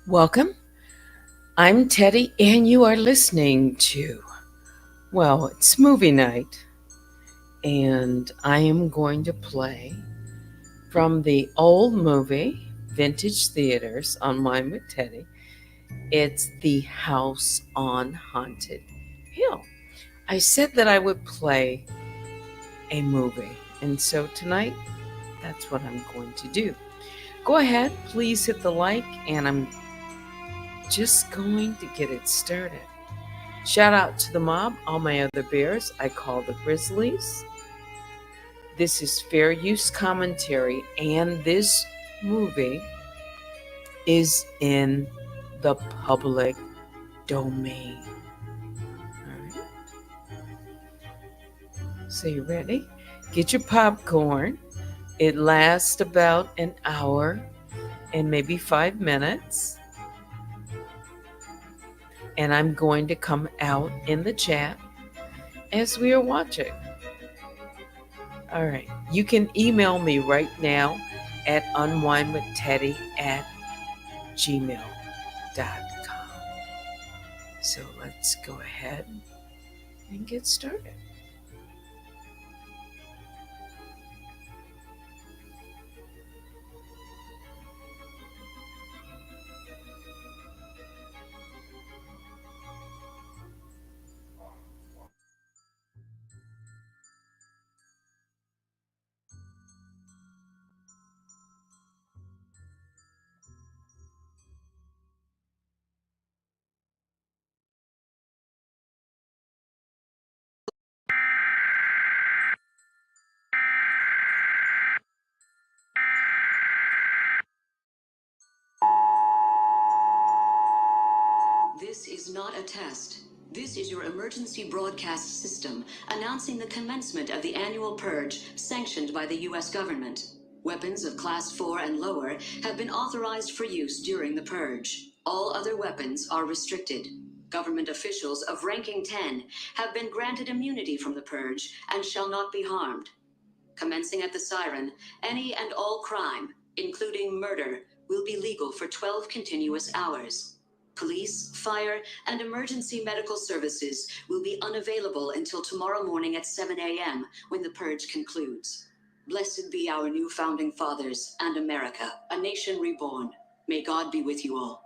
Welcome. I'm Teddy, and you are listening to, it's movie night. And I am going to play from the old movie, Vintage Theaters on Wine with Teddy. It's The House on Haunted Hill. I said that I would play a movie, and so tonight, that's what I'm going to do. Go ahead, please hit the like, and I'm just going to get it started. Shout out to the mob, all my other bears I call the Grizzlies. This is fair use commentary, and this movie is in the public domain. All right, so you ready? Get your popcorn. It lasts about an hour and maybe 5 minutes. And I'm going to come out in the chat as we are watching. All right. You can email me right now at unwindwithteddy at gmail.com. So let's go ahead and get started. This is not a test. This is your emergency broadcast system announcing the commencement of the annual purge sanctioned by the U.S. government. Weapons of Class 4 and lower have been authorized for use during the purge. All other weapons are restricted. Government officials of ranking 10 have been granted immunity from the purge and shall not be harmed. Commencing at the siren, any and all crime, including murder, will be legal for 12 continuous hours. Police, fire, and emergency medical services will be unavailable until tomorrow morning at 7 a.m. when the purge concludes. Blessed be our new founding fathers and America, a nation reborn. May God be with you all.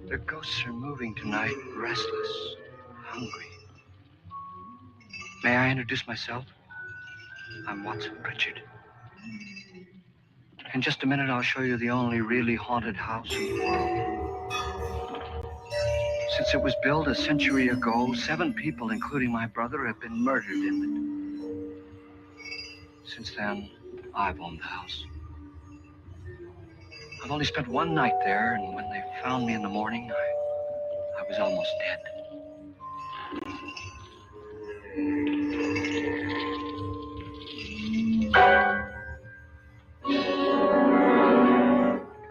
The ghosts are moving tonight, restless, hungry. May I introduce myself? I'm Watson Pritchard. In just a minute, I'll show you the only really haunted house in the world. Since it was built a century ago, 7 people, including my brother, have been murdered in it. Since then, I've owned the house. I've only spent one night there, and when they found me in the morning, I was almost dead.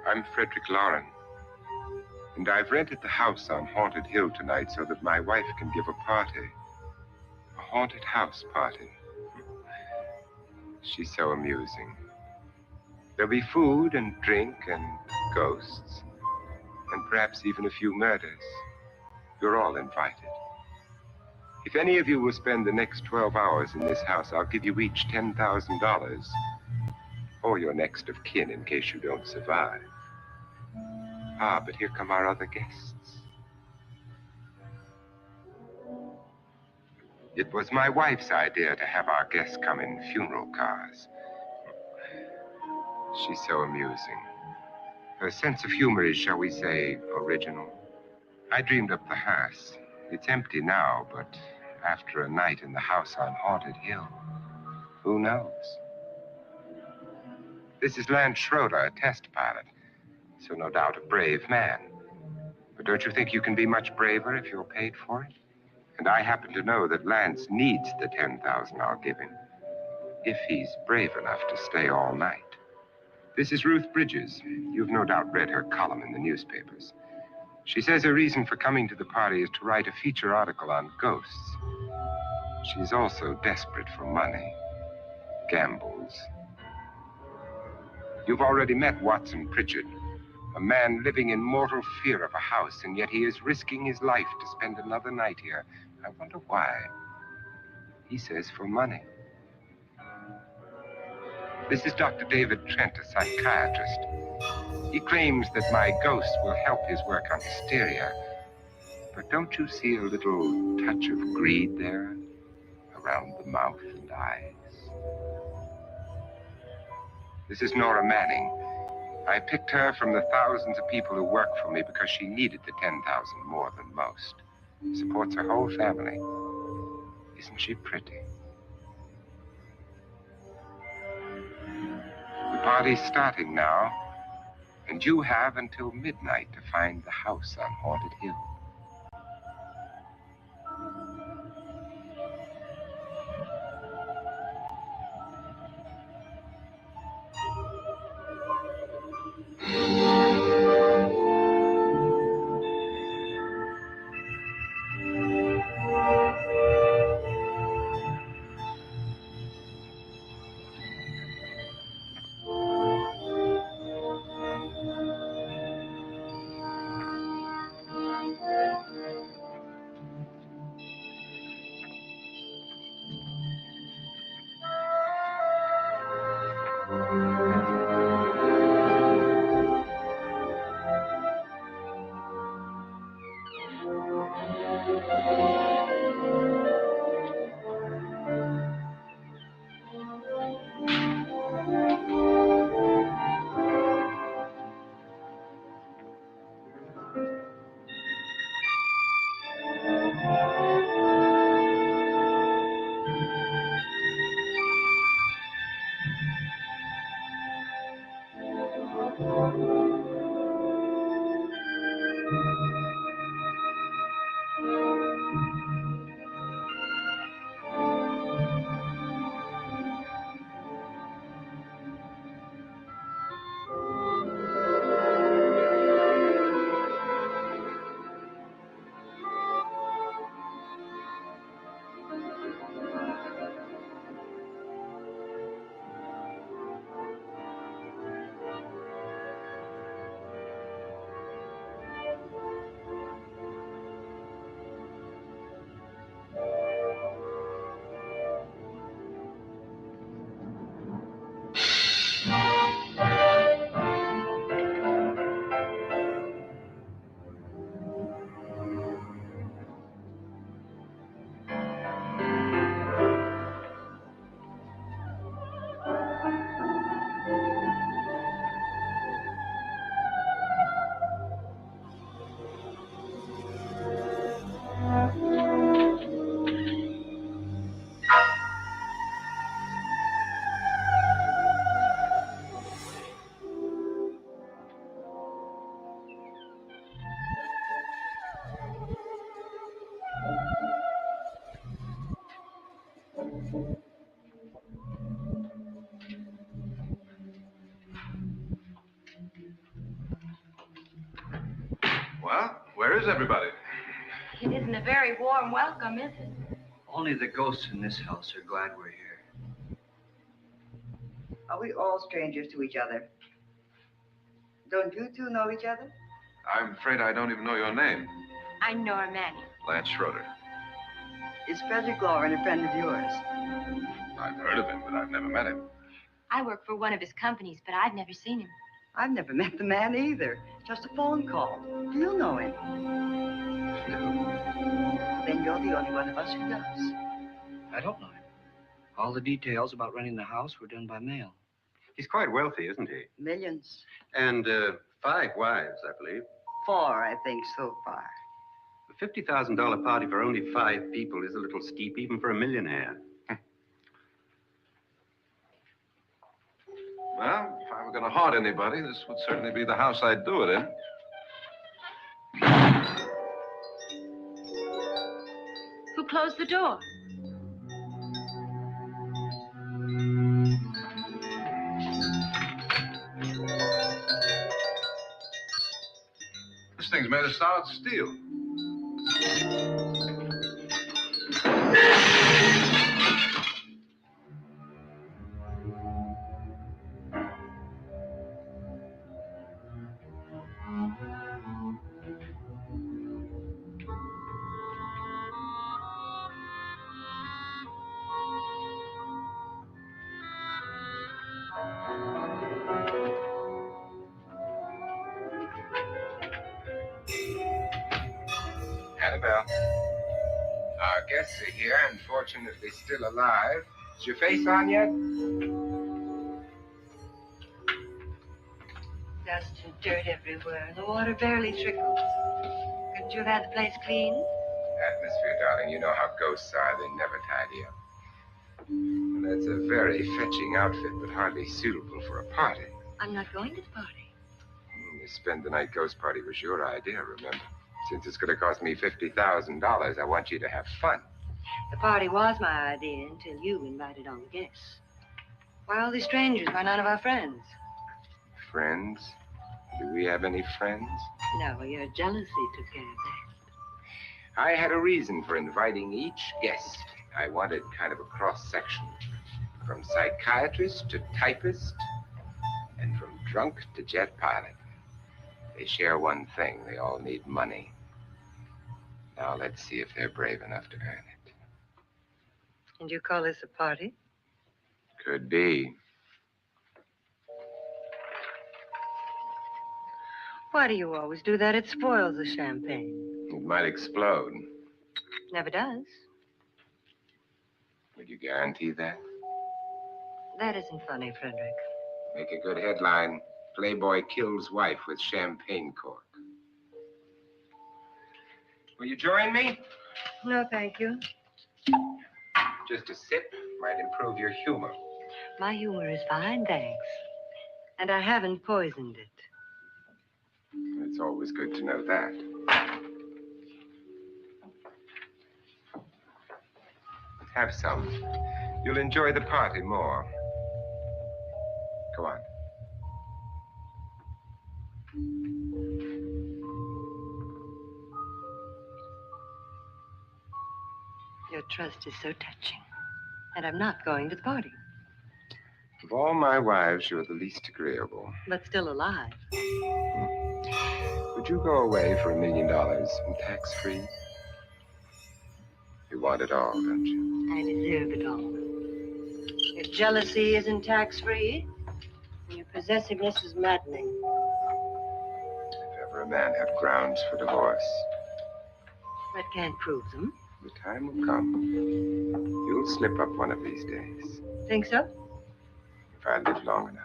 I'm Frederick Lauren, and I've rented the house on Haunted Hill tonight so that my wife can give a party. A haunted house party. She's so amusing. There'll be food and drink and ghosts, and perhaps even a few murders. You're all invited. If any of you will spend the next 12 hours in this house, I'll give you each $10,000. Or your next of kin in case you don't survive. Ah, but here come our other guests. It was my wife's idea to have our guests come in funeral cars. She's so amusing. Her sense of humor is, shall we say, original. I dreamed up the hearse. It's empty now, but after a night in the house on Haunted Hill, who knows? This is Lance Schroeder, a test pilot, so no doubt a brave man. But don't you think you can be much braver if you're paid for it? And I happen to know that Lance needs the $10,000 I'll give him, if he's brave enough to stay all night. This is Ruth Bridges. You've no doubt read her column in the newspapers. She says her reason for coming to the party is to write a feature article on ghosts. She's also desperate for money. Gambles. You've already met Watson Pritchard, a man living in mortal fear of a house, and yet he is risking his life to spend another night here. I wonder why. He says for money. This is Dr. David Trent, a psychiatrist. He claims that my ghost will help his work on hysteria. But don't you see a little touch of greed there? Around the mouth and eyes. This is Nora Manning. I picked her from the thousands of people who work for me because she needed the $10,000 more than most. Supports her whole family. Isn't she pretty? The party's starting now, and you have until midnight to find the house on Haunted Hill. Well, where is everybody? It isn't a very warm welcome, is it? Only the ghosts in this house are glad we're here. Are we all strangers to each other? Don't you two know each other? I'm afraid I don't even know your name. I'm Nora Manning. Lance Schroeder. Is Frederick Lauren a friend of yours? I've heard of him, but I've never met him. I work for one of his companies, but I've never seen him. I've never met the man either. Just a phone call. Do you know him? Then you're the only one of us who does. I don't know him. All the details about renting the house were done by mail. He's quite wealthy, isn't he? Millions. And 5 wives, I believe. 4, I think, so far. A $50,000 party for only 5 people is a little steep, even for a millionaire. Well, if I were going to haunt anybody, this would certainly be the house I'd do it in. Who closed the door? This thing's made of solid steel. Annabelle, our guests are here, unfortunately still alive. Is your face on yet? Dust and dirt everywhere. The water barely trickles. Couldn't you have had the place clean? Atmosphere, darling. You know how ghosts are. They never tidy up. And that's a very fetching outfit, but hardly suitable for a party. I'm not going to the party. The spend-the-night ghost party was your idea, remember? Since it's going to cost me $50,000, I want you to have fun. The party was my idea until you invited all the guests. Why all these strangers? Why none of our friends? Friends? Do we have any friends? No, your jealousy took care of that. I had a reason for inviting each guest. I wanted kind of a cross-section. From psychiatrist to typist, and from drunk to jet pilot. They share one thing. They all need money. Now let's see if they're brave enough to earn it. And you call this a party? Could be. Why do you always do that? It spoils the champagne. It might explode. Never does. Would you guarantee that? That isn't funny, Frederick. Make a good headline. Playboy kills wife with champagne cork. Will you join me? No, thank you. Just a sip might improve your humor. My humor is fine, thanks. And I haven't poisoned it. It's always good to know that. Have some. You'll enjoy the party more. Go on. Your trust is so touching. And I'm not going to the party. Of all my wives, you're the least agreeable. But still alive. Would you go away for $1 million and tax-free? You want it all, don't you? I deserve it all. Your jealousy isn't tax-free. And your possessiveness is maddening. If ever a man had grounds for divorce, That can't prove them. the time will come. You'll slip up one of these days. Think so? If I live long enough.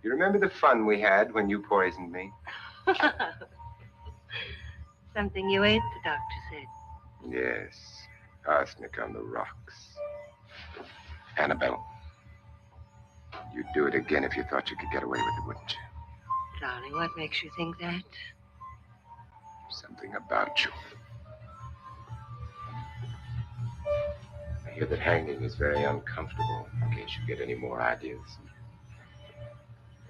You remember the fun we had when you poisoned me? Something you ate, the doctor said. Yes. Arsenic on the rocks. Annabelle, you'd do it again if you thought you could get away with it, wouldn't you? Darling, what makes you think that? Something about you. hear that hanging is very uncomfortable, in case you get any more ideas.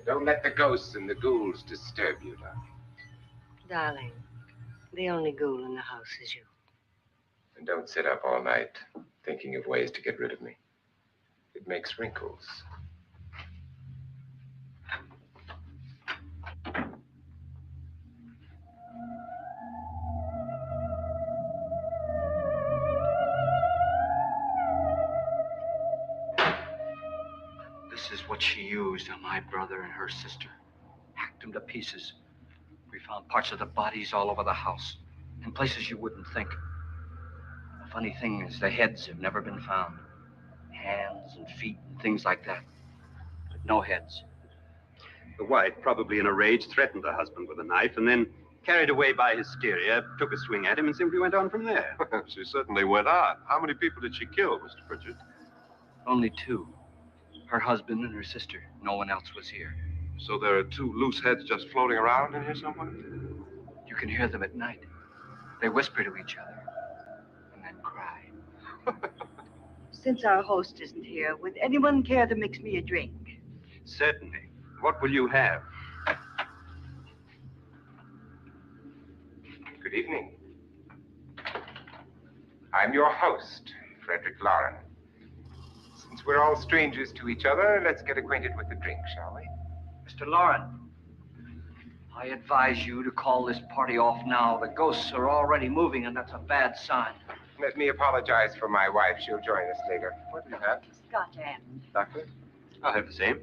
Don't let the ghosts and the ghouls disturb you, darling. Darling, the only ghoul in the house is you. And don't sit up all night thinking of ways to get rid of me. It makes wrinkles. This is what she used on my brother and her sister. Hacked them to pieces. We found parts of the bodies all over the house, in places you wouldn't think. The funny thing is, the heads have never been found. Hands and feet and things like that. But no heads. The wife, probably in a rage, threatened the husband with a knife and then, carried away by hysteria, took a swing at him and simply went on from there. She certainly went on. How many people did she kill, Mr. Pritchard? Only two. Her husband and her sister. No one else was here. So there are two loose heads just floating around in here somewhere? You can hear them at night. They whisper to each other and then cry. Since our host isn't here, would anyone care to mix me a drink? Certainly. What will you have? Good evening. I'm your host, Frederick Lauren. Since we're all strangers to each other, let's get acquainted with the drink, shall we? Mr. Lauren, I advise you to call this party off now. The ghosts are already moving, and that's a bad sign. Let me apologize for my wife. She'll join us later. What do you have? Scotch and. Doctor? I'll have the same.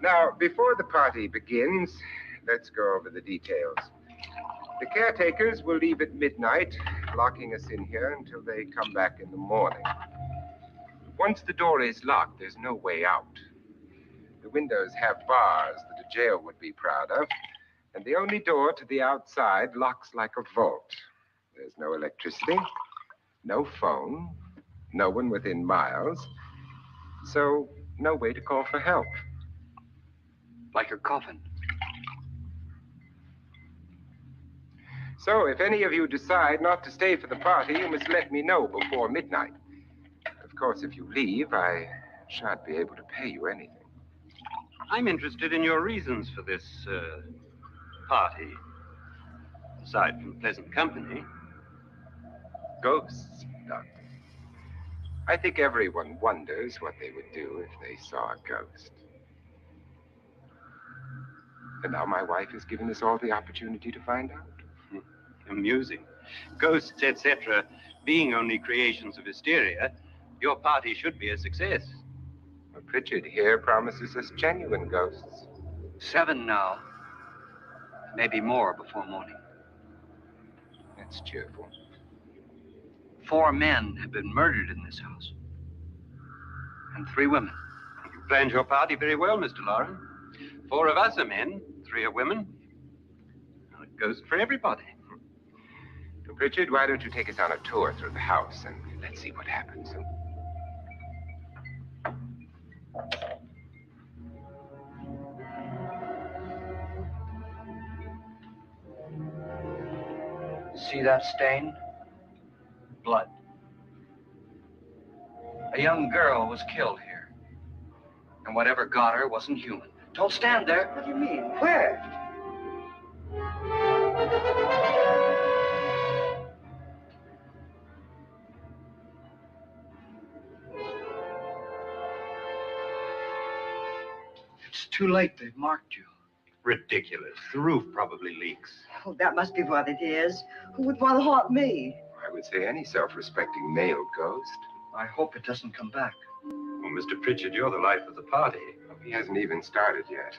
Now, before the party begins, let's go over the details. The caretakers will leave at midnight, locking us in here until they come back in the morning. Once the door is locked, there's no way out. The windows have bars that a jail would be proud of, and the only door to the outside locks like a vault. There's no electricity, no phone, no one within miles, so no way to call for help. Like a coffin. So if any of you decide not to stay for the party, you must let me know before midnight. Of course, if you leave, I shan't be able to pay you anything. I'm interested in your reasons for this, party. Aside from pleasant company. Ghosts, Doctor. I think everyone wonders what they would do if they saw a ghost. And now my wife has given us all the opportunity to find out. Amusing. Ghosts, etc., being only creations of hysteria, your party should be a success. Well, Pritchard here promises us genuine ghosts. 7 now. Maybe more before morning. That's cheerful. 4 men have been murdered in this house. And 3 women. You planned your party very well, Mr. Lauren. 4 of us are men, 3 are women. A ghost for everybody. So, Pritchard, why don't you take us on a tour through the house and let's see what happens. Huh? See that stain? Blood. A young girl was killed here. And whatever got her wasn't human. Don't stand there. What do you mean? Where? It's too late. They've marked you. Ridiculous. The roof probably leaks. Oh, that must be what it is. Who would want to haunt me? I would say any self-respecting male ghost. I hope it doesn't come back. Well, Mr. Pritchard, you're the life of the party. Well, he hasn't even started yet.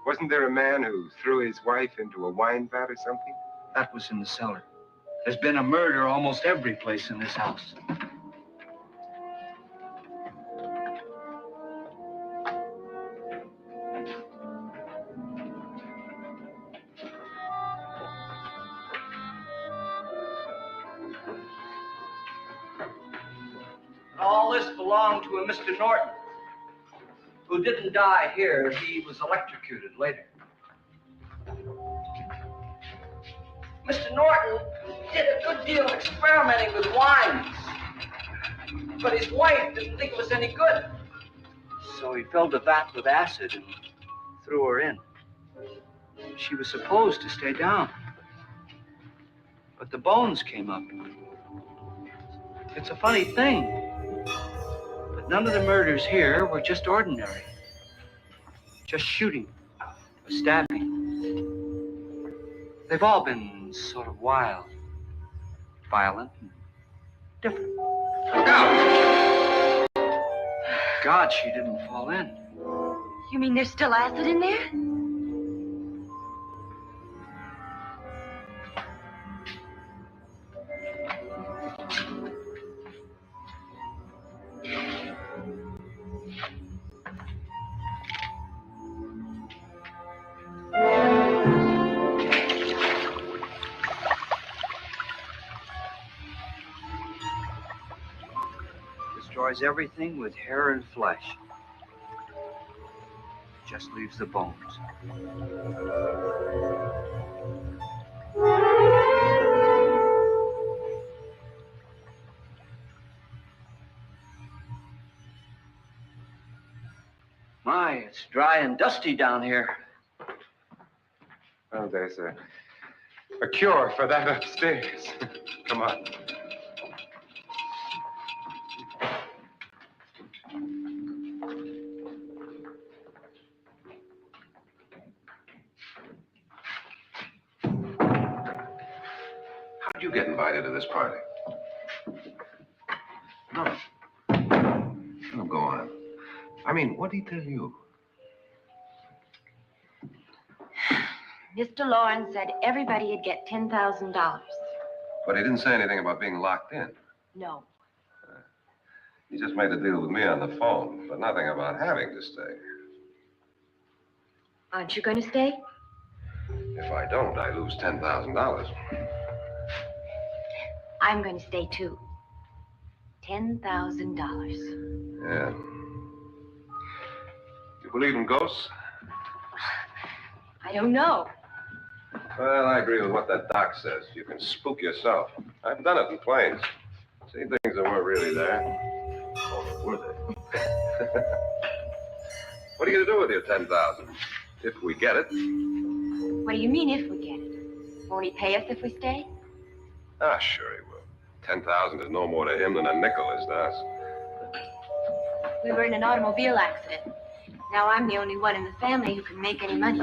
Wasn't there a man who threw his wife into a wine vat or something? That was in the cellar. There's been a murder almost every place in this house. All this belonged to a Mr. Norton, who didn't die here. He was electrocuted later. Mr. Norton did a good deal of experimenting with wines. But his wife didn't think it was any good. So he filled the vat with acid and threw her in. She was supposed to stay down. But the bones came up. It's a funny thing. But none of the murders here were just ordinary. Just shooting or stabbing. They've all been sort of wild, violent, and different. Look out! God, she didn't fall in. You mean there's still acid in there? Destroys everything with hair and flesh. Just leaves the bones. My, it's dry and dusty down here. Well, there's a cure for that upstairs. Come on. How'd you get invited to this party? No. No, go on. I mean, what did he tell you? Mr. Lawrence said everybody'd get $10,000. But he didn't say anything about being locked in. No. He just made a deal with me on the phone, but nothing about having to stay. Aren't you going to stay? If I don't, I lose $10,000. I'm going to stay too. $10,000. Yeah. You believe in ghosts? I don't know. Well, I agree with what that doc says. You can spook yourself. I've done it in planes. Seen things that weren't really there. Oh, were they? What are you going to do with your $10,000? If we get it. What do you mean if we get it? Won't he pay us if we stay? Ah, sure he will. 10,000 is no more to him than a nickel is to us. We were in an automobile accident. Now I'm the only one in the family who can make any money.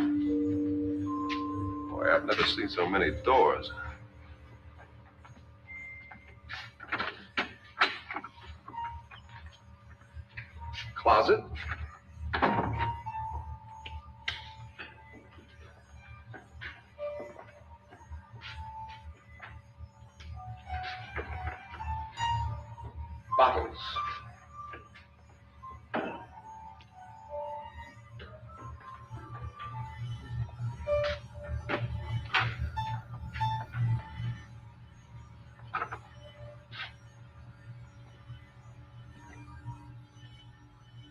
Boy, I've never seen so many doors. Closet? Bottles.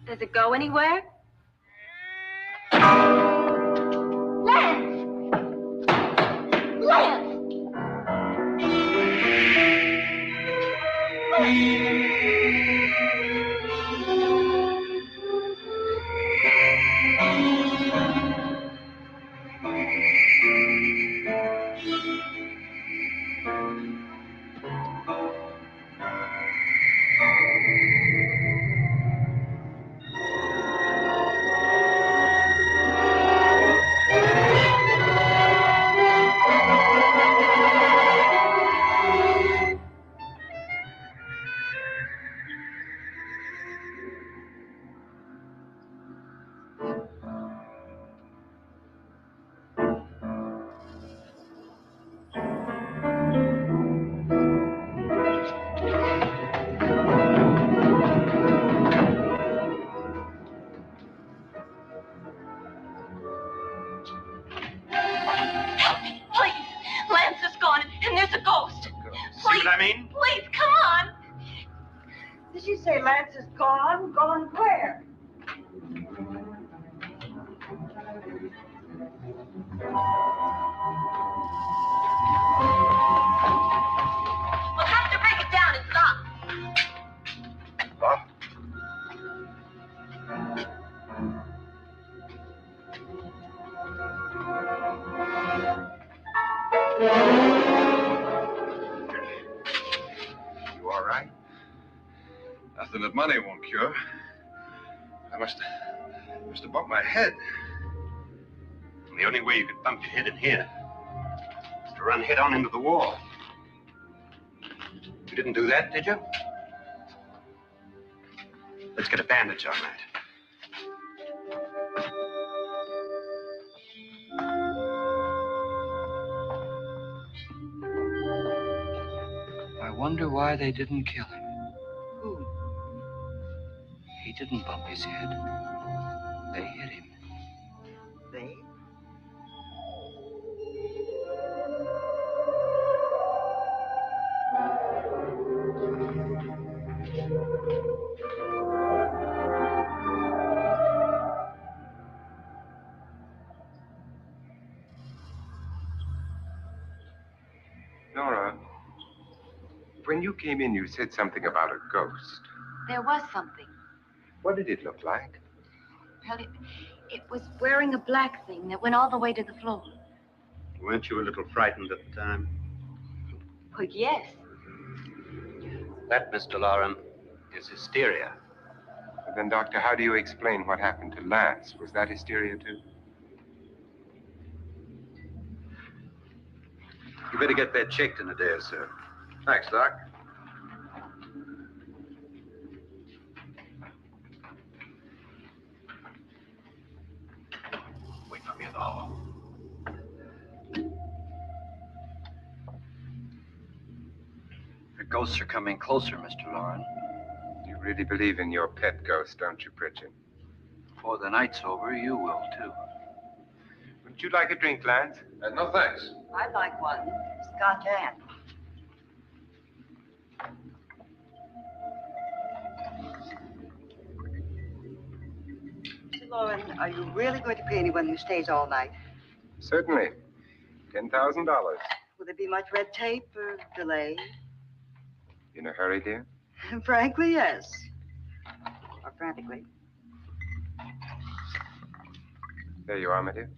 Does it go anywhere? Lance! Lance! Did you say Lance is gone? Gone where? We'll have to break it down and stop. You all right? Nothing that money won't cure. I must have bumped my head. And the only way you could bump your head in here is to run head on into the wall. You didn't do that, did you? Let's get a bandage on that. I wonder why they didn't kill him. Who? He didn't bump his head. They hit him. They? Nora, when you came in, you said something about a ghost. There was something. What did it look like? Well, it was wearing a black thing that went all the way to the floor. Weren't you a little frightened at the time? Well, yes. That, Mr. Loren, is hysteria. Then, Doctor, how do you explain what happened to Lance? Was that hysteria, too? You better get that checked in a day or so. Thanks, Doc. Wait for me in the hall. The ghosts are coming closer, Mr. Loren. You really believe in your pet ghost, don't you, Pritchard? Before the night's over, you will, too. Would you like a drink, Lance? No, thanks. I'd like one. Scotch and. Mr. Lauren, are you really going to pay anyone who stays all night? Certainly. $10,000. Will there be much red tape or delay? In a hurry, dear? Frankly, yes. Or frantically. There you are, my dear.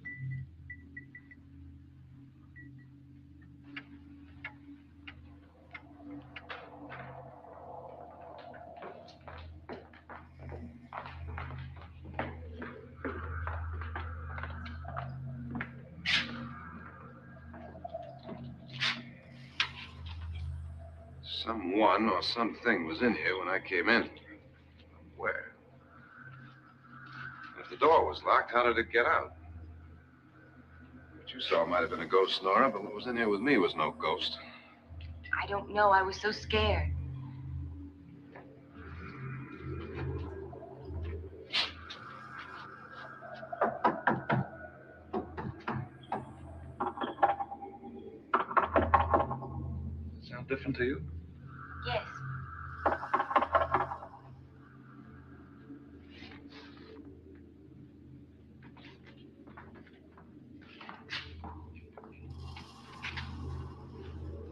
Someone or something was in here when I came in. Where? If the door was locked, how did it get out? What you saw might have been a ghost, Nora, but what was in here with me was no ghost. I don't know. I was so scared. Does it sound different to you? Yes.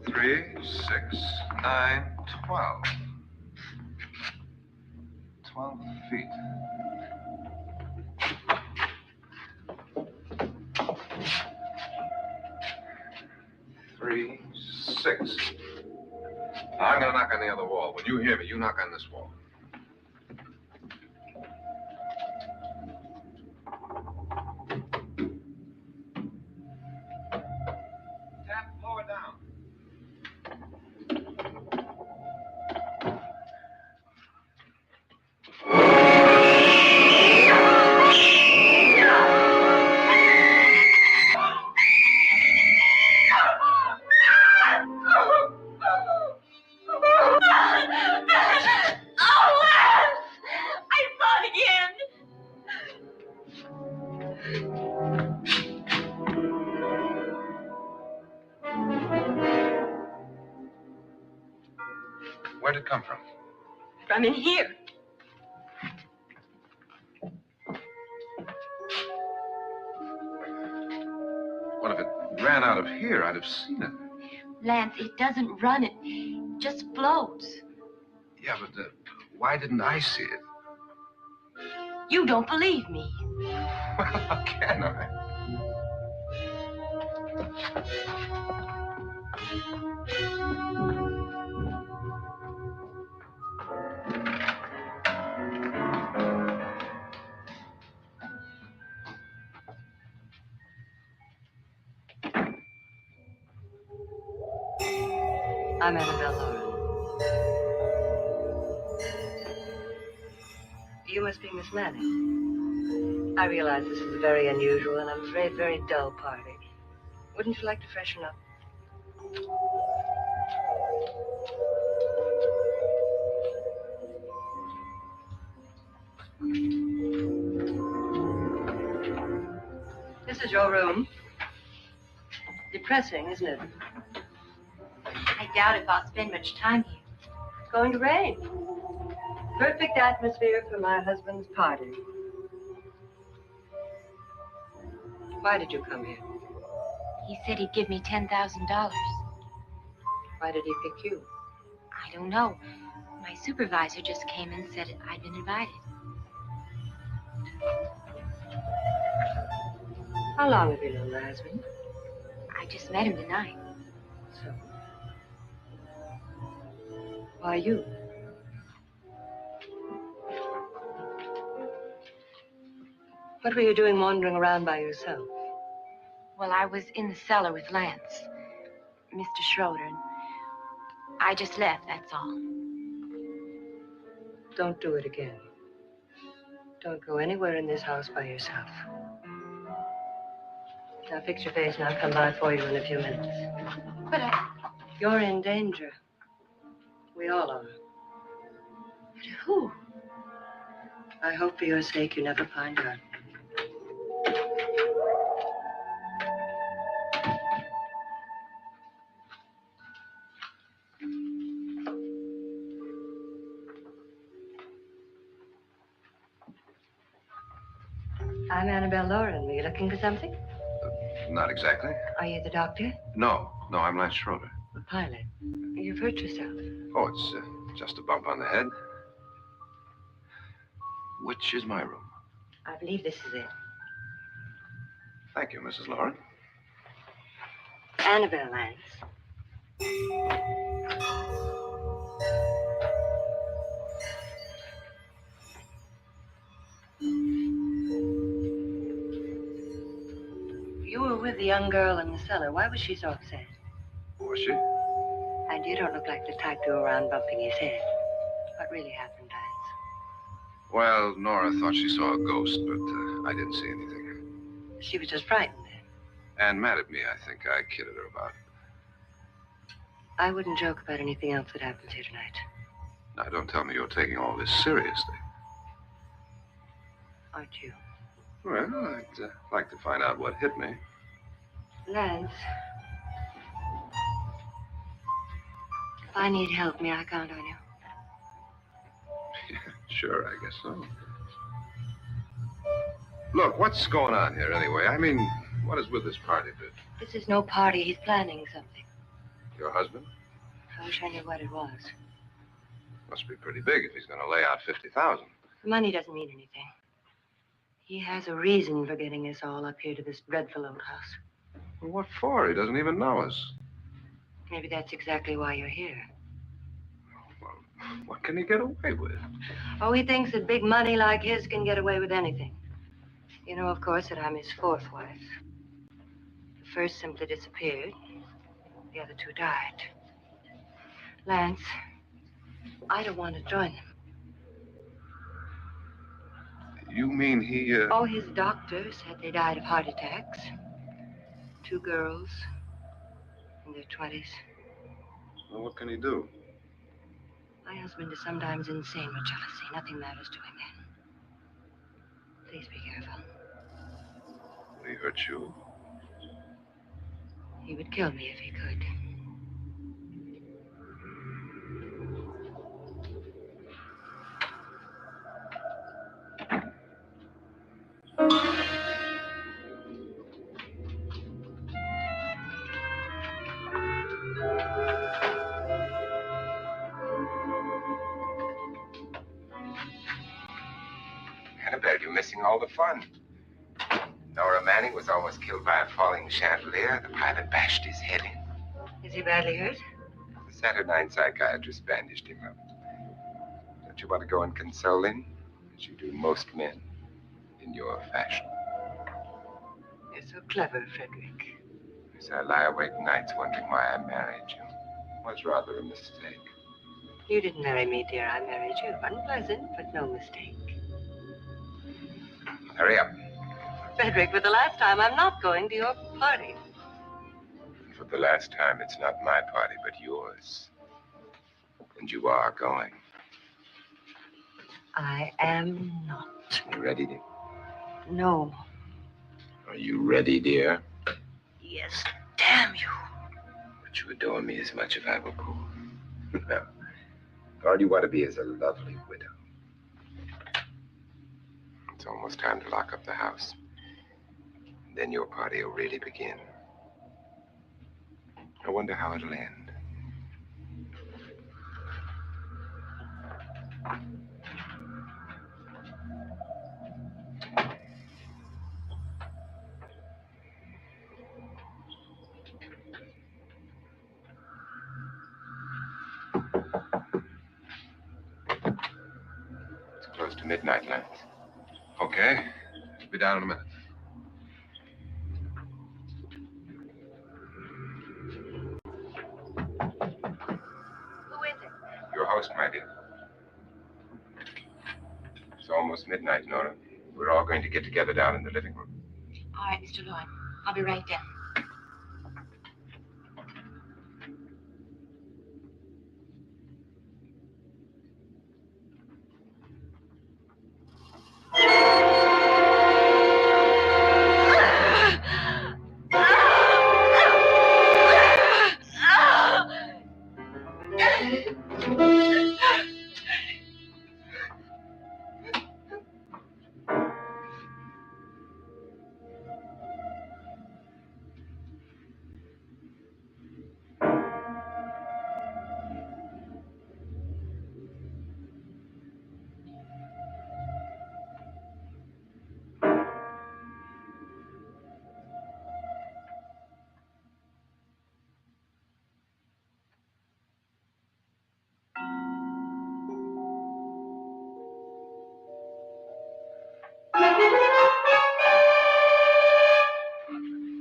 Three, 6, 9, 12. 12 feet. Three, 6. Now, I'm gonna knock on the other wall. When you hear me, you knock on this wall. Tap lower down. Where'd it come from? From in here. Well, if it ran out of here, I'd have seen it. Lance, it doesn't run. It just floats. Yeah, but why didn't I see it? You don't believe me. Well, how can I? I'm Annabelle Lauren. You must be Miss Manning. I realize this is a very unusual and I'm afraid very dull party. Wouldn't you like to freshen up? This is your room. Depressing, isn't it? I doubt if I'll spend much time here. It's going to rain. Perfect atmosphere for my husband's party. Why did you come here? He said he'd give me $10,000. Why did he pick you? I don't know. My supervisor just came and said I'd been invited. How long have you known my husband? I just met him tonight. So? Why you? What were you doing wandering around by yourself? Well, I was in the cellar with Lance, Mr. Schroeder, and I just left, that's all. Don't do it again. Don't go anywhere in this house by yourself. Now fix your face and I'll come by for you in a few minutes. But You're in danger. We all are. But who? I hope for your sake you never find out. I'm Annabelle Lauren. Were you looking for something? Not exactly. Are you the doctor? No, I'm Lance Schroeder. The pilot. You've hurt yourself. Oh, it's just a bump on the head. Which is my room? I believe this is it. Thank you, Mrs. Lauren. Annabelle Lance. You were with the young girl in the cellar. Why was she so upset? Was she? And you don't look like the type to go around bumping his head. What really happened, Lance? Well, Nora thought she saw a ghost, but I didn't see anything. She was just frightened then. And mad at me, I think. I kidded her about it. I wouldn't joke about anything else that happens here tonight. Now, don't tell me you're taking all this seriously. Aren't you? Well, I'd like to find out what hit me. Lance. If I need help, may I count on you? Sure, I guess so. Look, what's going on here anyway? I mean, what is with this party bit? This is no party. He's planning something. Your husband? I wish I knew what it was. Must be pretty big if he's going to lay out 50,000. The money doesn't mean anything. He has a reason for getting us all up here to this dreadful old house. Well, what for? He doesn't even know us. Maybe that's exactly why you're here. Well, what can he get away with? Oh, he thinks that big money like his can get away with anything. You know, of course, that I'm his fourth wife. The first simply disappeared. The other two died. Lance, I don't want to join them. You mean he, Oh, his doctor said they died of heart attacks. 2 girls in their 20s. Well, what can he do? My husband is sometimes insane with jealousy. Nothing matters to him then. Please be careful. Would he hurt you? He would kill me if he could. Annabelle, you're missing all the fun. Nora Manning was almost killed by a falling chandelier. The pilot bashed his head in. Is he badly hurt? The Saturnine psychiatrist bandaged him up. Don't you want to go and console him, as you do most men, in your fashion? You're so clever, Frederick. As I lie awake nights wondering why I married you. It was rather a mistake. You didn't marry me, dear. I married you. Unpleasant, but no mistake. Hurry up. Frederick, for the last time, I'm not going to your party. For the last time, it's not my party, but yours. And you are going. I am not. You ready, dear? No. Are you ready, dear? Yes, damn you. Would you adore me as much if I were poor? No. All you want to be is a lovely widow. It's almost time to lock up the house. Then your party will really begin. I wonder how it'll end. It's close to midnight, Lance. Okay. Be down in a minute. Who is it? Your host, my dear. It's almost midnight, Nora. We're all going to get together down in the living room. All right, Mr. Lloyd. I'll be right down.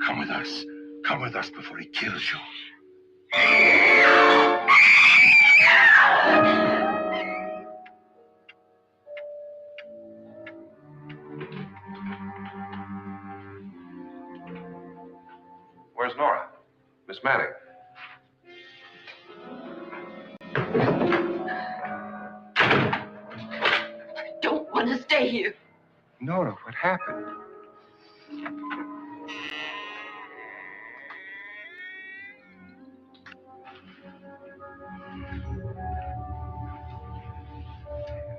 Come with us. Come with us before he kills you. Where's Nora? Miss Manning. I don't want to stay here. Nora, what happened?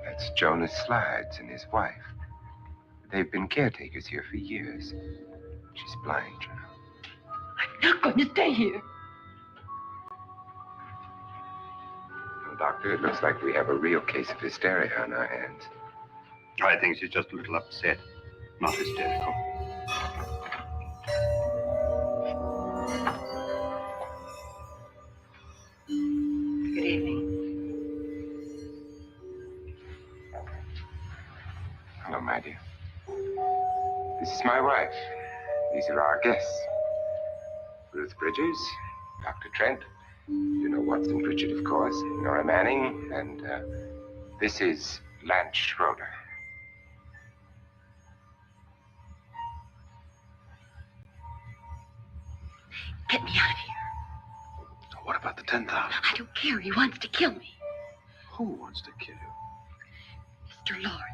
That's Jonas Slides and his wife. They've been caretakers here for years. She's blind, you know. I'm not going to stay here. Well, Doctor, it looks like we have a real case of hysteria on our hands. I think she's just a little upset, not hysterical. Good evening. Hello, my dear. This is my wife. These are our guests. Ruth Bridges, Dr. Trent. You know Watson Pritchard, of course. Nora Manning. And this is Lance Schroeder. Get me out of here. What about the 10,000? I don't care. He wants to kill me. Who wants to kill you? Mr. Lord.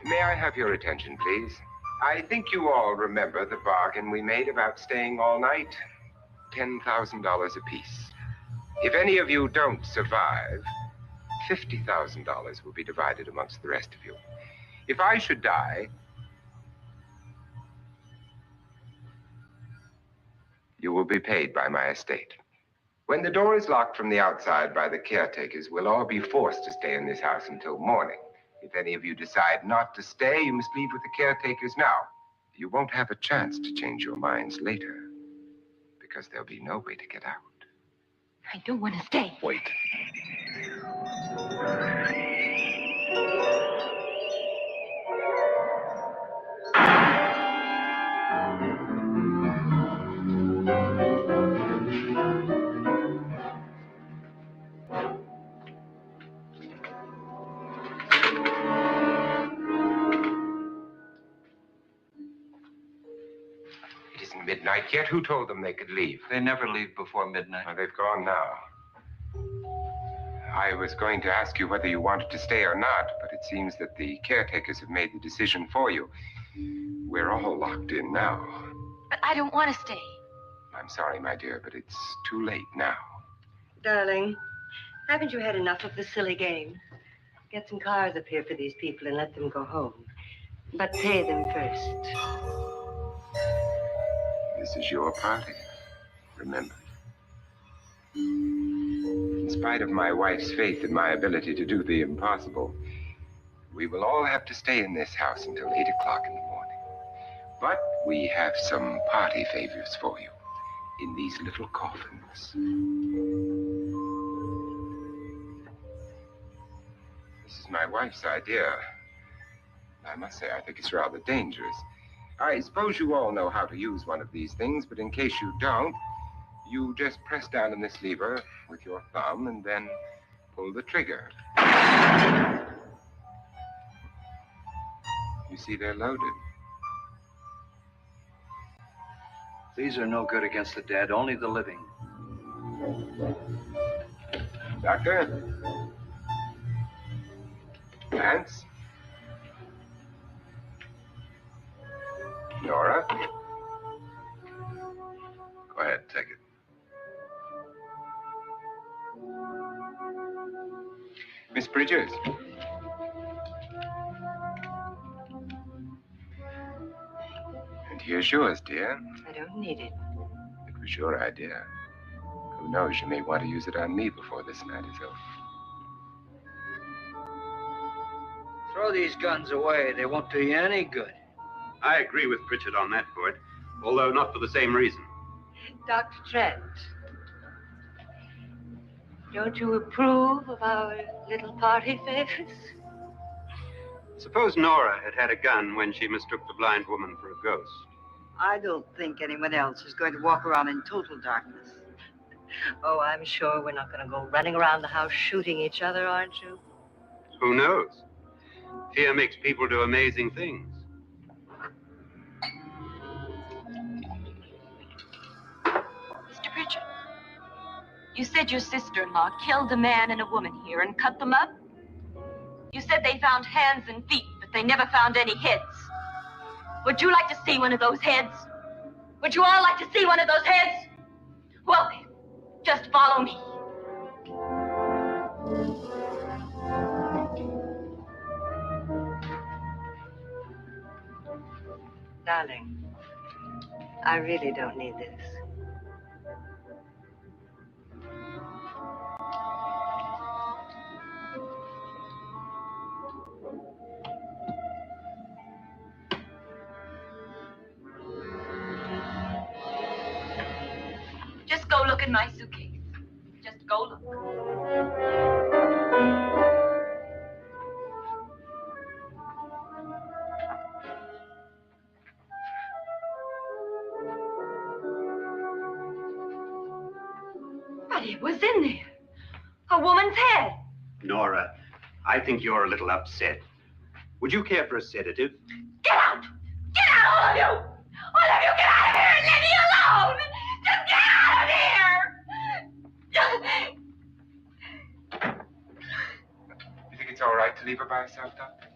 May I have your attention, please? I think you all remember the bargain we made about staying all night. $10,000 apiece. If any of you don't survive, $50,000 will be divided amongst the rest of you. If I should die, you will be paid by my estate. When the door is locked from the outside by the caretakers, we'll all be forced to stay in this house until morning. If any of you decide not to stay, you must leave with the caretakers now. You won't have a chance to change your minds later, because there'll be no way to get out. I don't want to stay. Wait. It isn't midnight yet. Who told them they could leave? They never leave before midnight. Well, they've gone now. I was going to ask you whether you wanted to stay or not, but it seems that the caretakers have made the decision for you. We're all locked in now. But I don't want to stay. I'm sorry, my dear, but it's too late now. Darling, haven't you had enough of the silly game? Get some cars up here for these people and let them go home. But pay them first. This is your party. Remember. In spite of my wife's faith in my ability to do the impossible, we will all have to stay in this house until 8 o'clock in the morning. But we have some party favors for you in these little coffins. This is my wife's idea. I must say, I think it's rather dangerous. I suppose you all know how to use one of these things, but in case you don't, you just press down on this lever with your thumb and then pull the trigger. You see, they're loaded. These are no good against the dead, only the living. Doctor? Lance? Nora? Go ahead, take it. Miss Bridges? And here's yours, dear. I don't need it. It was your idea. Who knows, you may want to use it on me before this night is over. Throw these guns away. They won't do you any good. I agree with Pritchard on that point, although not for the same reason. Dr. Trent, don't you approve of our little party favors? Suppose Nora had had a gun when she mistook the blind woman for a ghost. I don't think anyone else is going to walk around in total darkness. Oh, I'm sure we're not going to go running around the house shooting each other, aren't you? Who knows? Fear makes people do amazing things. Mr. Pritchard, you said your sister-in-law killed a man and a woman here and cut them up? You said they found hands and feet, but they never found any heads. Would you like to see one of those heads? Would you all like to see one of those heads? Well, just follow me. Darling, I really don't need this. Just go look in my suitcase. Just go look. But it was in there. A woman's head. Nora, I think you're a little upset. Would you care for a sedative? Get out! Get out, all of you! All of you, get out of here and leave me alone! Just get out of here! You think it's all right to leave her by herself, Doctor?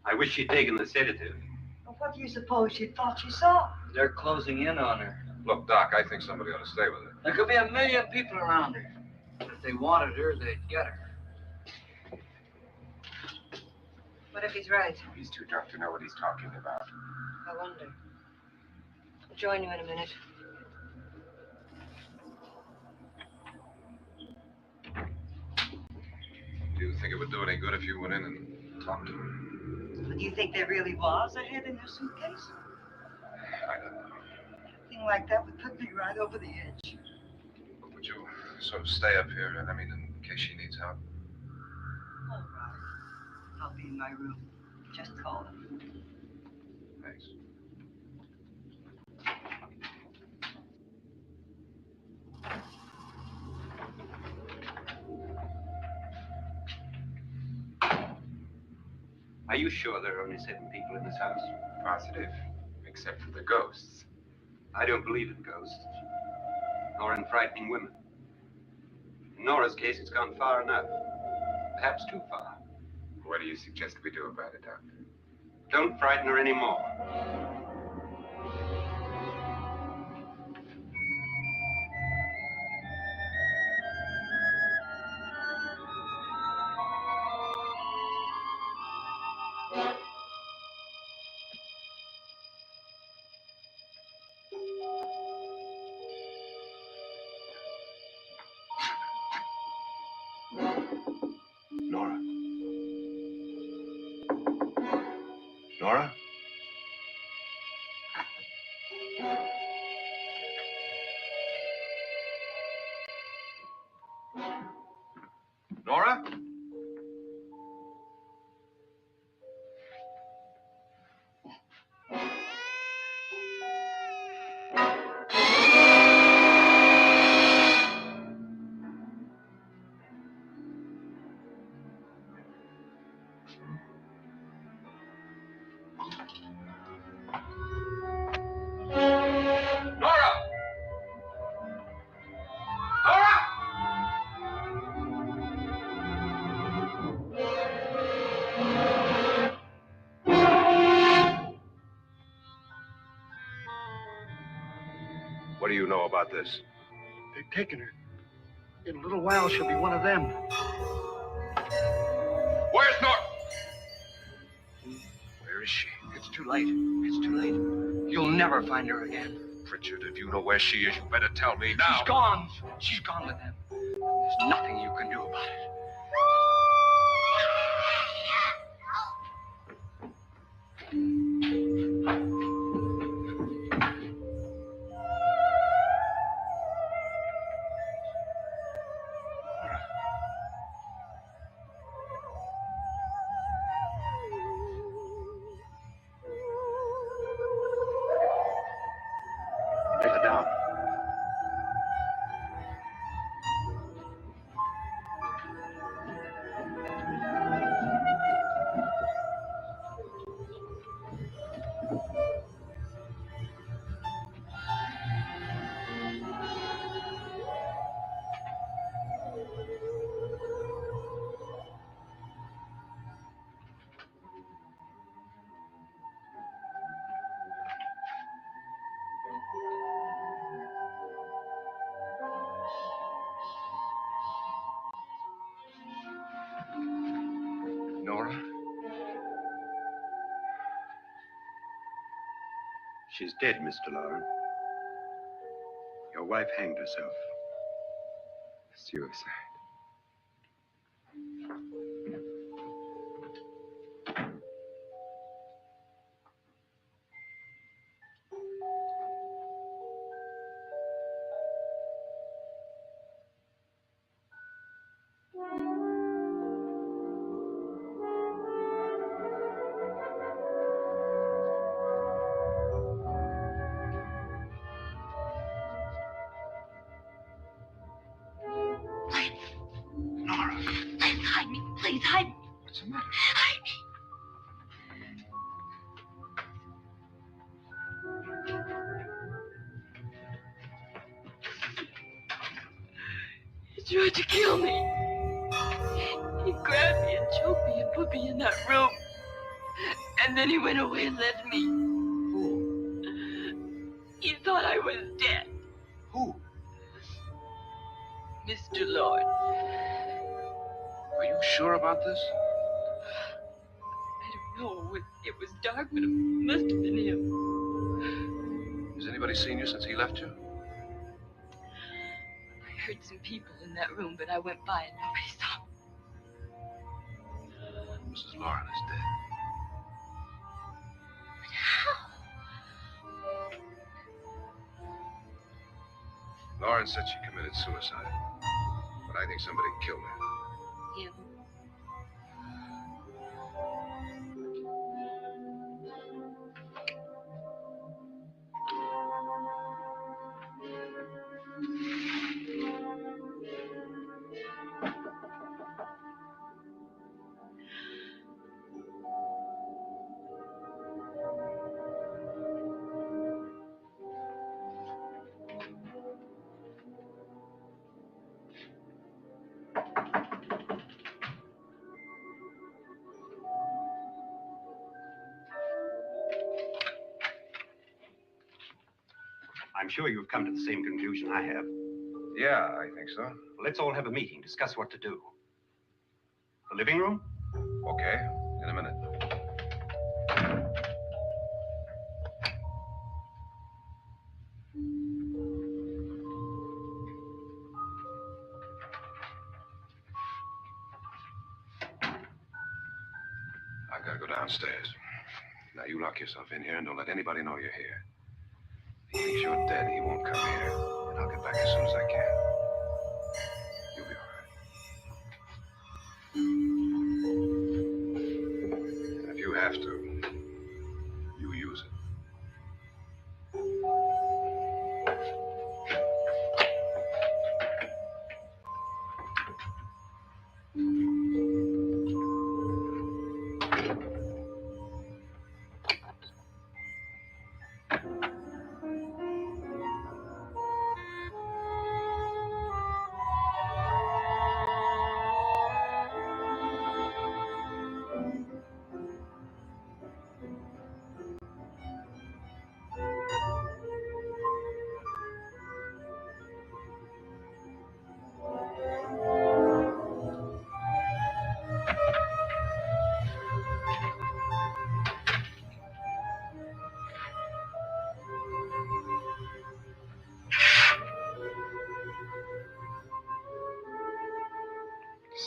I wish she'd taken the sedative. Well, what do you suppose she thought she saw? They're closing in on her. Look, Doc, I think somebody ought to stay with her. There could be 1 million people around her. If they wanted her, they'd get her. What if he's right? He's too drunk to know what he's talking about. I wonder. I'll join you in a minute. Do you think it would do any good if you went in and talked to her? But do you think there really was a head in her suitcase? I don't know. The thing Anything like that would put me right over the edge. Would you sort of stay up here? I mean, in case she needs help. All right. I'll be in my room. Just call her. Thanks. Are you sure there are only 7 people in this house? Positive, except for the ghosts. I don't believe in ghosts, nor in frightening women. In Nora's case, it's gone far enough. Perhaps too far. What do you suggest we do about it, Doctor? Don't frighten her anymore. Nora? Nora? Nora? What do you know about this? They've taken her. In a little while, she'll be one of them. Where's Nora? Where is she? It's too late. It's too late. You'll never find her again. Pritchard, if you know where she is, you better tell me now. She's gone. She's gone with them. There's nothing you can do about it. Lay her down. Nora? She's dead, Mr. Lauren. Your wife hanged herself. Suicide. Nora, Please hide me. Please hide me. what's the matter? Hide me. He tried to kill me. He grabbed me and choked me and put me in that room. And then he went away and left me. Who? He thought I was dead. Who? Mr. Lord. Are you sure about this? I don't know. It was dark, but it must have been him. Has anybody seen you since he left you? I heard some people in that room, but I went by and nobody saw me. Mrs. Lauren is dead. How? Lauren said she committed suicide. But I think somebody killed her. You. I'm sure you've come to the same conclusion I have. Yeah, I think so. Well, let's all have a meeting, discuss what to do. The living room? Okay, in a minute. I've got to go downstairs. Now, you lock yourself in here and don't let anybody know you're here. He thinks you're dead. He won't come here. And I'll get back as soon as I can. You'll be all right. And if you have to, you use it.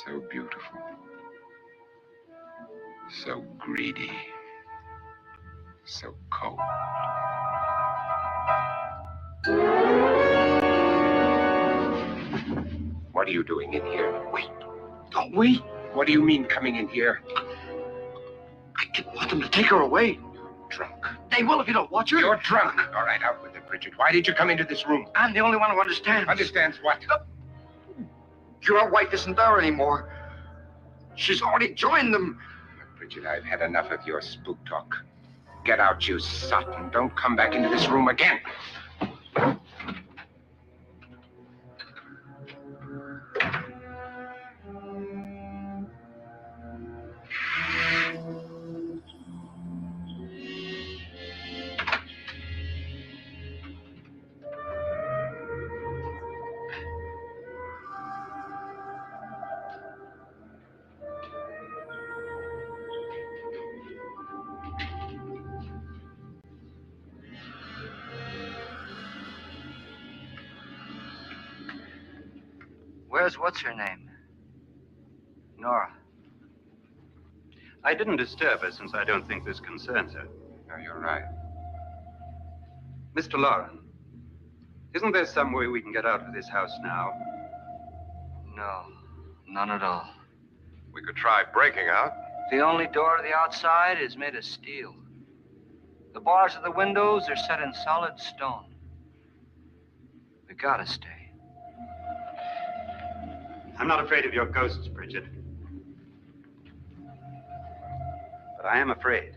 So beautiful. So greedy. So cold. What are you doing in here? Wait. Don't we? What do you mean coming in here? I didn't want them to take her away. Drunk. They will if you don't watch her. You're drunk. All right, out with it, Bridget. Why did you come into this room? I'm the only one who understands. Understands what? Your wife isn't there anymore. She's already joined them. Bridget, I've had enough of your spook talk. Get out, you sot, and don't come back into this room again. Where's what's her name? Nora. I didn't disturb her since I don't think this concerns her. No, you're right. Mr. Lauren, isn't there some way we can get out of this house now? No, none at all. We could try breaking out. The only door to the outside is made of steel. The bars of the windows are set in solid stone. We gotta stay. I'm not afraid of your ghosts, Bridget. But I am afraid.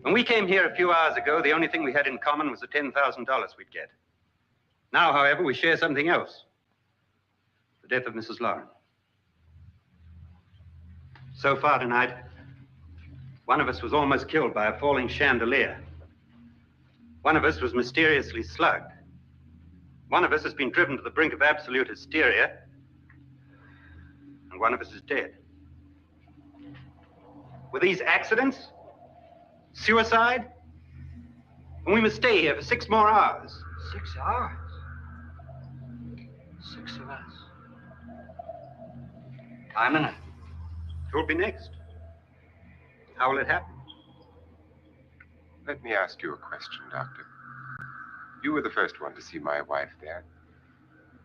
When we came here a few hours ago, the only thing we had in common was the $10,000 we'd get. Now, however, we share something else. The death of Mrs. Lauren. So far tonight, one of us was almost killed by a falling chandelier. One of us was mysteriously slugged. One of us has been driven to the brink of absolute hysteria. And one of us is dead. Were these accidents? Suicide? And we must stay here for 6 more hours. 6 hours? 6 of us. I'm in it. Who'll be next? How will it happen? Let me ask you a question, Doctor. You were the first one to see my wife there.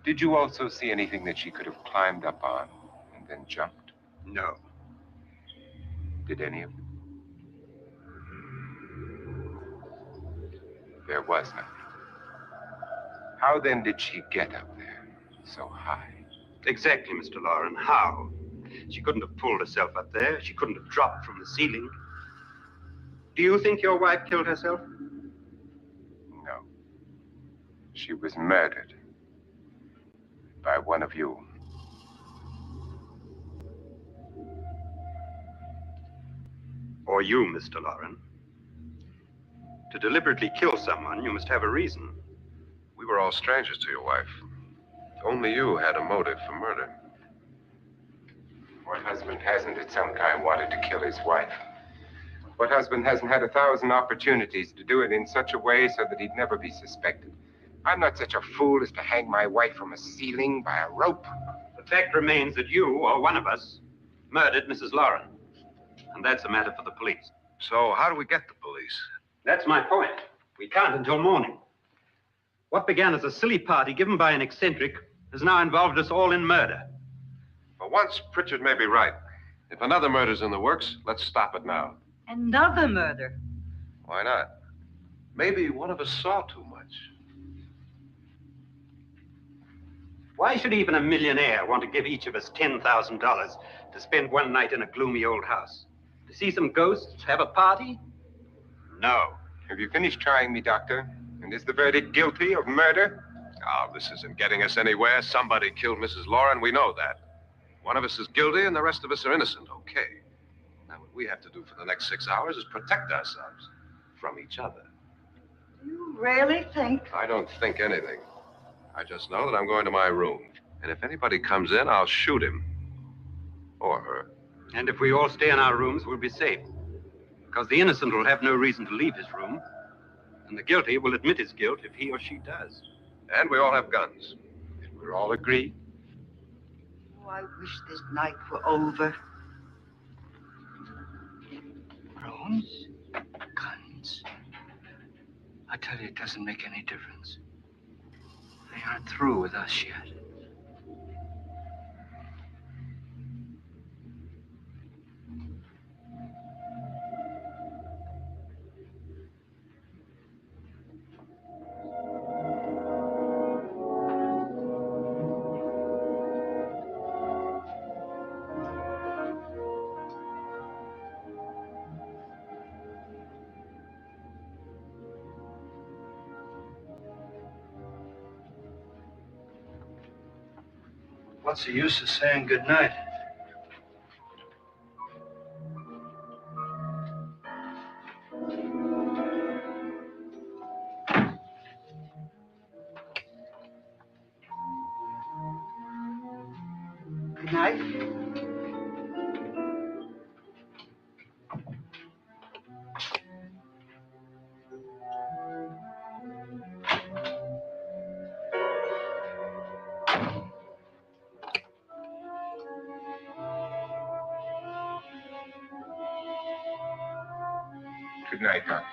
Did you also see anything that she could have climbed up on and then jumped? No. Did any of you? There was nothing. How then did she get up there so high? Exactly, Mr. Lauren. How? She couldn't have pulled herself up there. She couldn't have dropped from the ceiling. Do you think your wife killed herself? No. She was murdered by one of you. Or you, Mr. Lauren. To deliberately kill someone, you must have a reason. We were all strangers to your wife. Only you had a motive for murder. What husband hasn't at some time wanted to kill his wife? What husband hasn't had 1,000 opportunities to do it in such a way so that he'd never be suspected? I'm not such a fool as to hang my wife from a ceiling by a rope. The fact remains that you, or one of us, murdered Mrs. Lauren. And that's a matter for the police. So how do we get the police? That's my point. We can't until morning. What began as a silly party given by an eccentric has now involved us all in murder. For once, Pritchard may be right. If another murder's in the works, let's stop it now. Another murder. Why not? Maybe one of us saw too much. Why should even a millionaire want to give each of us $10,000 to spend one night in a gloomy old house? To see some ghosts, have a party? No. Have you finished trying me, Doctor? And is the verdict guilty of murder? Oh, this isn't getting us anywhere. Somebody killed Mrs. Lauren. We know that. One of us is guilty and the rest of us are innocent. Okay. Now, what we have to do for the next 6 hours is protect ourselves from each other. You really think? I don't think anything. I just know that I'm going to my room. And if anybody comes in, I'll shoot him. Or her. And if we all stay in our rooms, we'll be safe. Because the innocent will have no reason to leave his room. And the guilty will admit his guilt if he or she does. And we all have guns. And we're all agreed. Oh, I wish this night were over. Drones? Guns? I tell you, it doesn't make any difference. They aren't through with us yet. What's the use of saying goodnight? Good night. Good night, Doctor.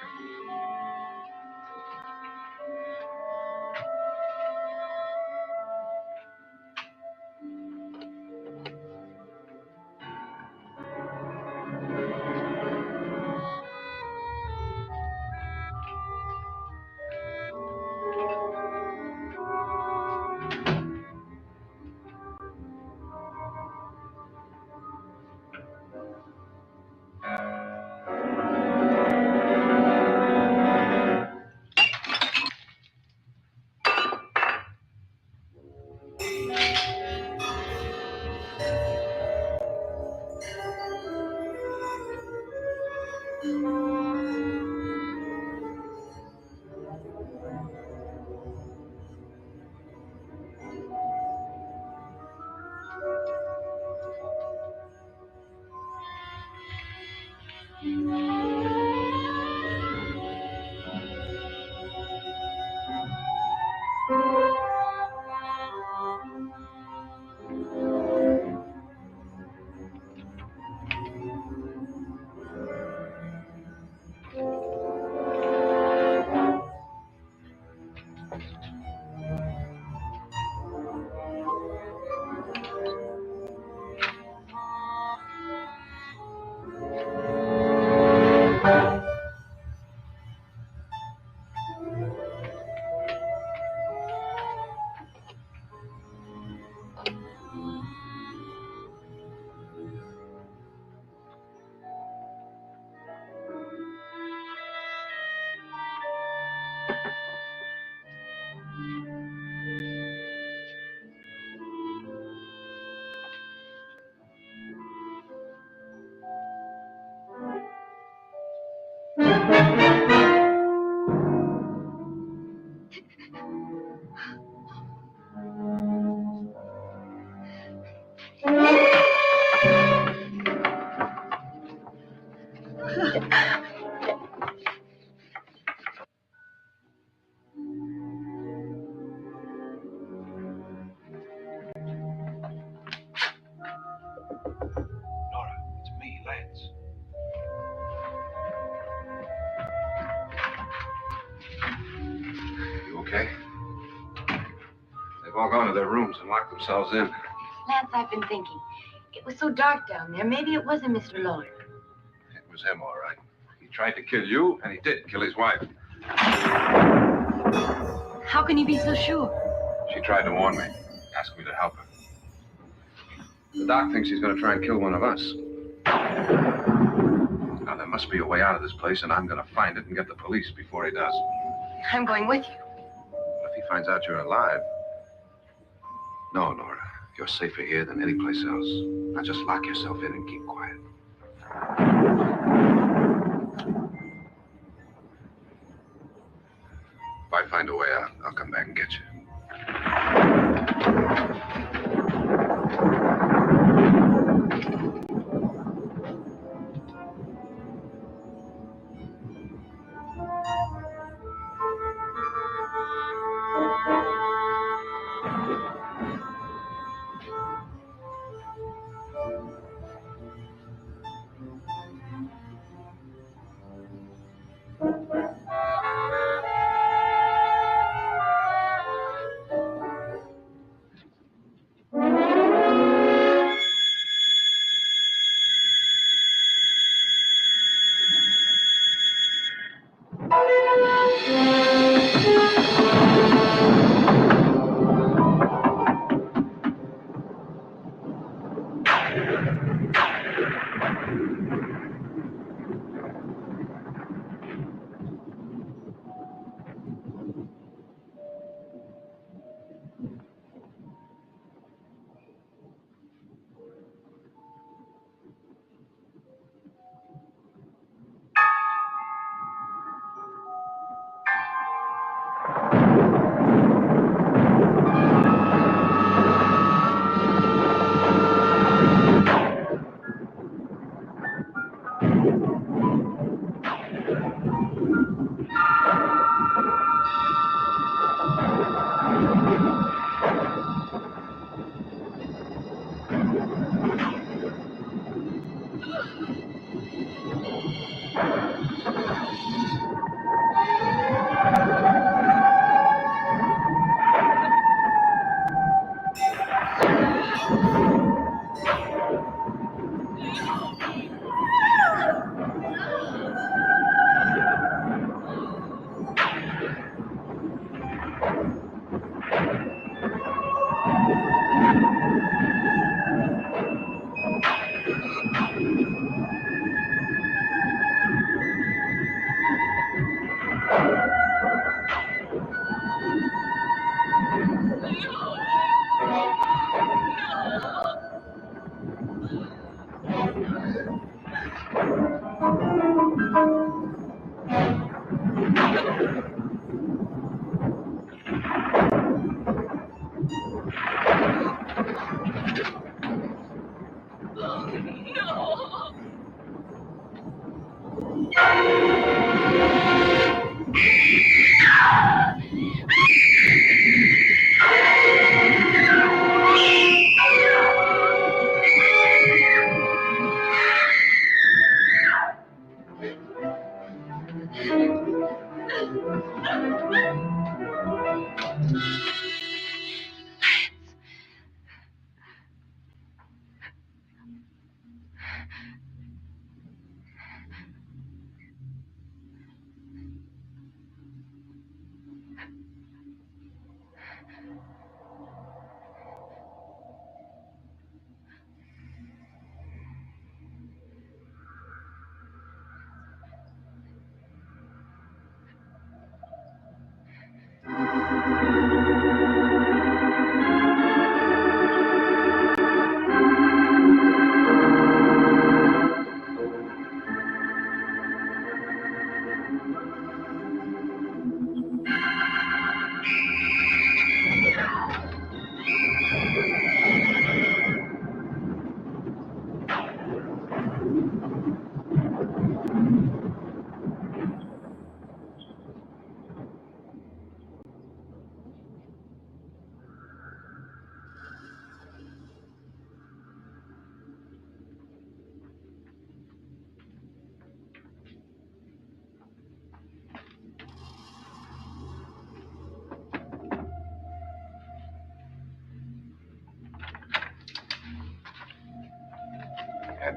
Nora, it's me, Lance. You okay? They've all gone to their rooms and locked themselves in. Lance, I've been thinking. It was so dark down there. Maybe it wasn't Mr. Lord. It was him, all right. He tried to kill you, and he did kill his wife. How can you be so sure? She tried to warn me, asked me to help her. The doc thinks he's going to try and kill one of us. Now, there must be a way out of this place, and I'm going to find it and get the police before he does. I'm going with you. But if he finds out you're alive... No, Nora. You're safer here than any place else. Now just lock yourself in and keep quiet. If I find a way out, I'll come back and get you.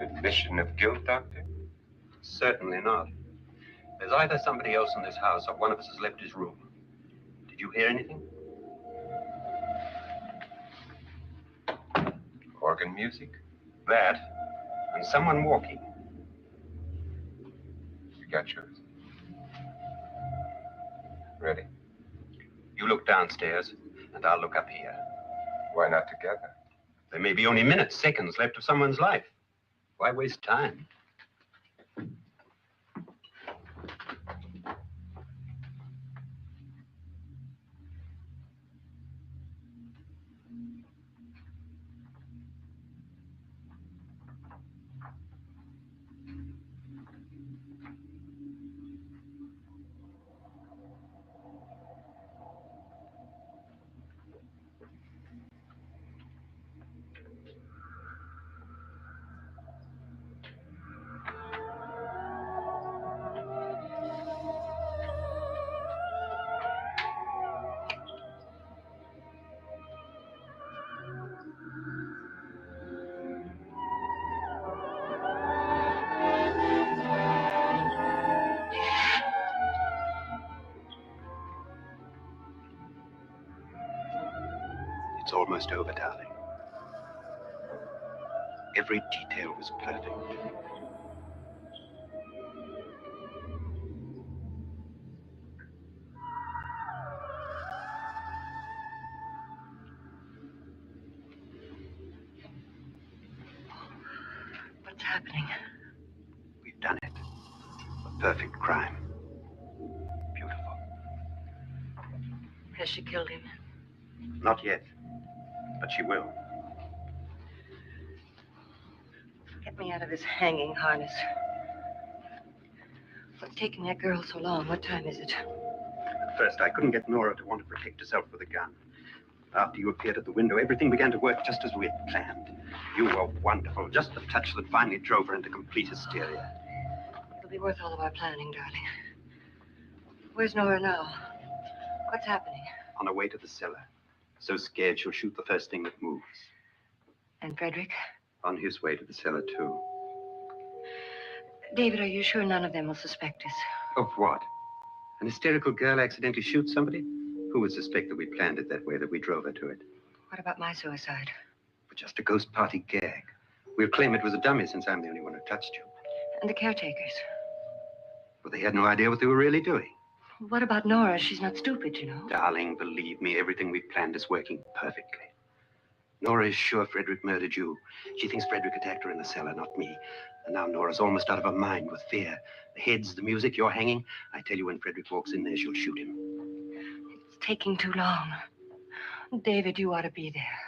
admission of guilt, Doctor? Certainly not. There's either somebody else in this house or one of us has left his room. Did you hear anything? Organ music? That, and someone walking. You got yours. Ready. You look downstairs, and I'll look up here. Why not together? There may be only minutes, seconds left of someone's life. Why waste time? It's almost over, darling. Every detail was perfect. What's happening? We've done it. A perfect crime. Beautiful. Has she killed him? Not yet, but she will. Get me out of this hanging harness. What's taking that girl so long? What time is it? At first, I couldn't get Nora to want to protect herself with a gun. After you appeared at the window, everything began to work just as we had planned. You were wonderful. Just the touch that finally drove her into complete hysteria. It'll be worth all of our planning, darling. Where's Nora now? What's happening? On her way to the cellar. So scared she'll shoot the first thing that moves. And Frederick? On his way to the cellar, too. David, are you sure none of them will suspect us? Of what? An hysterical girl accidentally shoots somebody? Who would suspect that we planned it that way, that we drove her to it? What about my suicide? But just a ghost party gag. We'll claim it was a dummy since I'm the only one who touched you. And the caretakers? Well, they had no idea what they were really doing. What about Nora? She's not stupid, you know. Darling, believe me, everything we've planned is working perfectly. Nora is sure Frederick murdered you. She thinks Frederick attacked her in the cellar, not me. And now Nora's almost out of her mind with fear. The heads, the music, you're hanging. I tell you, when Frederick walks in there, she'll shoot him. It's taking too long. David, you ought to be there.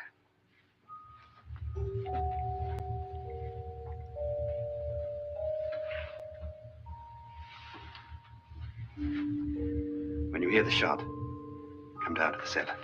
When you hear the shot, come down to the cellar.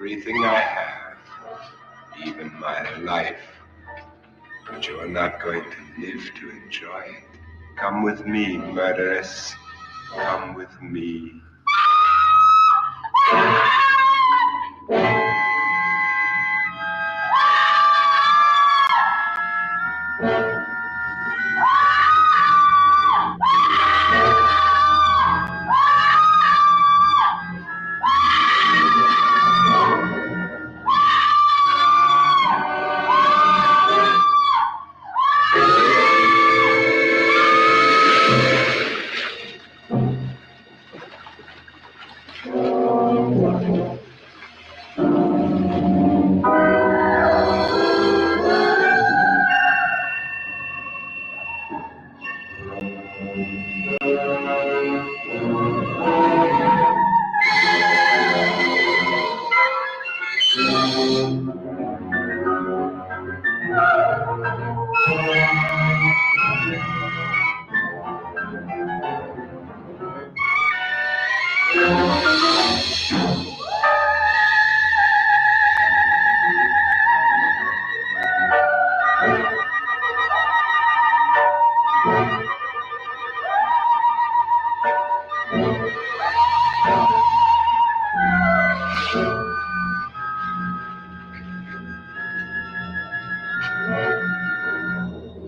Everything I have, even my life. But you are not going to live to enjoy it. Come with me, murderess. Come with me.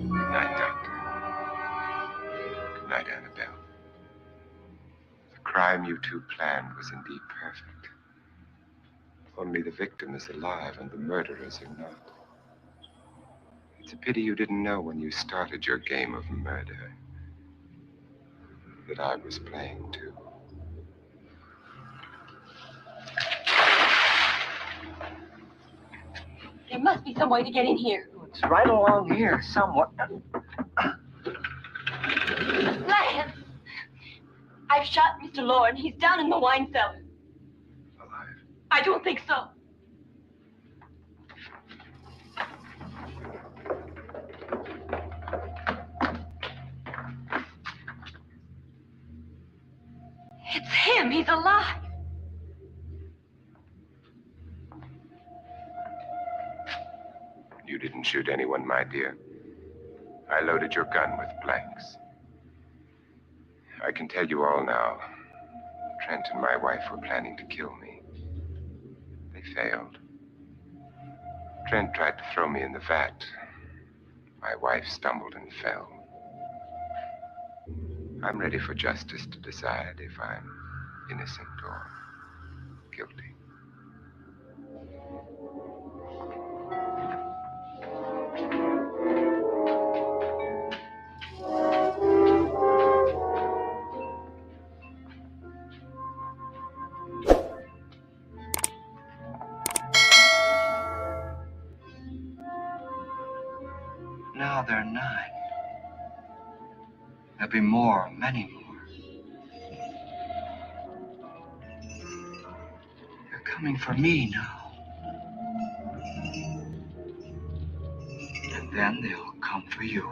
Good night, Doctor. Good night, Annabelle. The crime you two planned was indeed perfect. Only the victim is alive and the murderers are not. It's a pity you didn't know when you started your game of murder that I was playing too. There must be some way to get in here. It's right along here somewhere. Lance! I've shot Mr. Loren. He's down in the wine cellar. Alive? I don't think so. It's him. He's alive. You didn't shoot anyone, my dear. I loaded your gun with blanks. I can tell you all now. Trent and my wife were planning to kill me. They failed. Trent tried to throw me in the vat. My wife stumbled and fell. I'm ready for justice to decide if I'm innocent or guilty. Now there are 9. There'll be more, many more. They're coming for me now. And then they'll come for you.